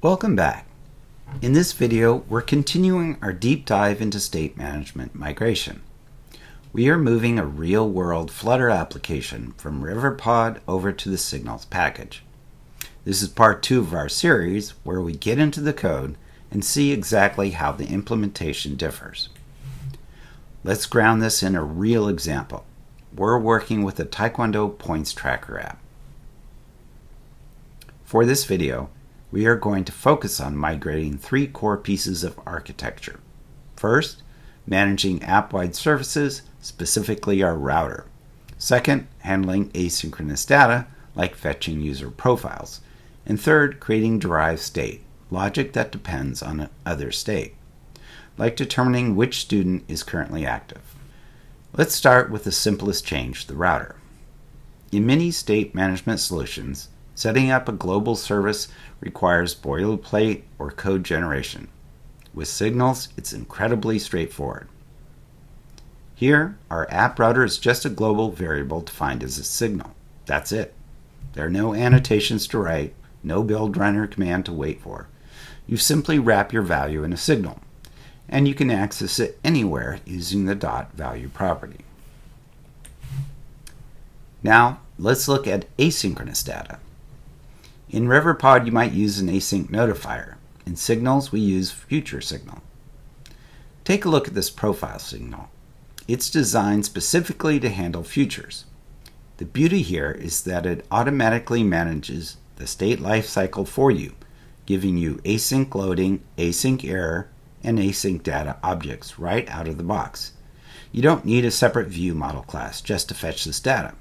Welcome back. In this video, we're continuing our deep dive into state management migration. We are moving a real-world Flutter application from Riverpod over to the Signals package. This is part 2 of our series where we get into the code and see exactly how the implementation differs. Let's ground this in a real example. We're working with a Taekwondo points tracker app. For this video, we are going to focus on migrating 3 core pieces of architecture. First, managing app-wide services, specifically our router. Second, handling asynchronous data, like fetching user profiles. And third, creating derived state, logic that depends on another state, like determining which student is currently active. Let's start with the simplest change, the router. In many state management solutions, setting up a global service requires boilerplate or code generation. With Signals, it's incredibly straightforward. Here, our app router is just a global variable defined as a signal. That's it. There are no annotations to write, no build runner command to wait for. You simply wrap your value in a signal, and you can access it anywhere using the .value property. Now, let's look at asynchronous data. In Riverpod, you might use an async notifier. In Signals, we use future signal. Take a look at this profile signal. It's designed specifically to handle futures. The beauty here is that it automatically manages the state lifecycle for you, giving you async loading, async error, and async data objects right out of the box. You don't need a separate view model class just to fetch this data.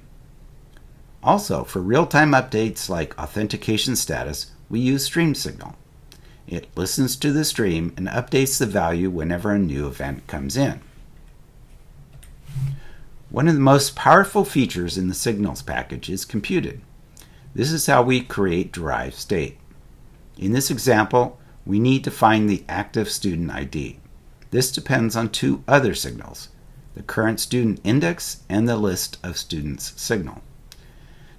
Also, for real-time updates like authentication status, we use stream signal. It listens to the stream and updates the value whenever a new event comes in. One of the most powerful features in the Signals package is computed. This is how we create derived state. In this example, we need to find the active student ID. This depends on 2 other signals, the current student index and the list of students signal.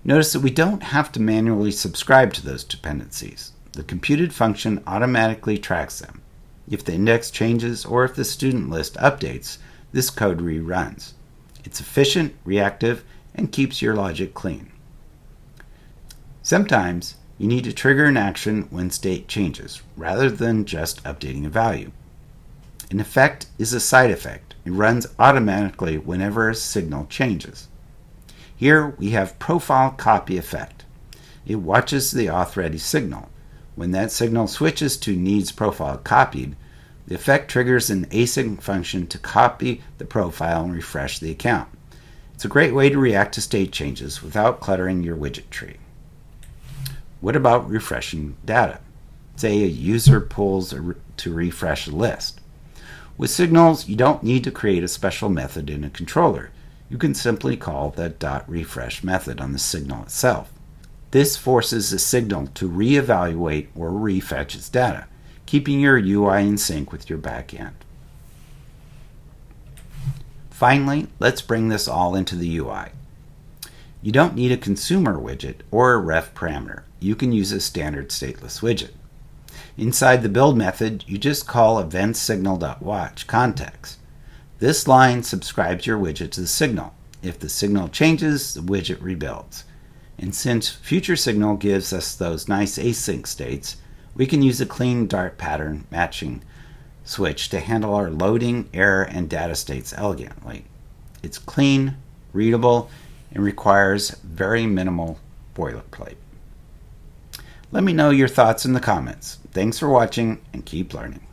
Notice that we don't have to manually subscribe to those dependencies. The computed function automatically tracks them. If the index changes or if the student list updates, this code reruns. It's efficient, reactive, and keeps your logic clean. Sometimes you need to trigger an action when state changes, rather than just updating a value. An effect is a side effect. It runs automatically whenever a signal changes. Here we have profile copy effect. It watches the auth-ready signal. When that signal switches to needs profile copied, the effect triggers an async function to copy the profile and refresh the account. It's a great way to react to state changes without cluttering your widget tree. What about refreshing data? Say a user pulls to refresh a list. With Signals, you don't need to create a special method in a controller. You can simply call the .refresh method on the signal itself. This forces the signal to reevaluate or refetch its data, keeping your UI in sync with your backend. Finally, let's bring this all into the UI. You don't need a consumer widget or a ref parameter. You can use a standard stateless widget. Inside the build method, you just call eventSignal.watch context. This line subscribes your widget to the signal. If the signal changes, the widget rebuilds. And since future signal gives us those nice async states, we can use a clean Dart pattern matching switch to handle our loading, error, and data states elegantly. It's clean, readable, and requires very minimal boilerplate. Let me know your thoughts in the comments. Thanks for watching and keep learning.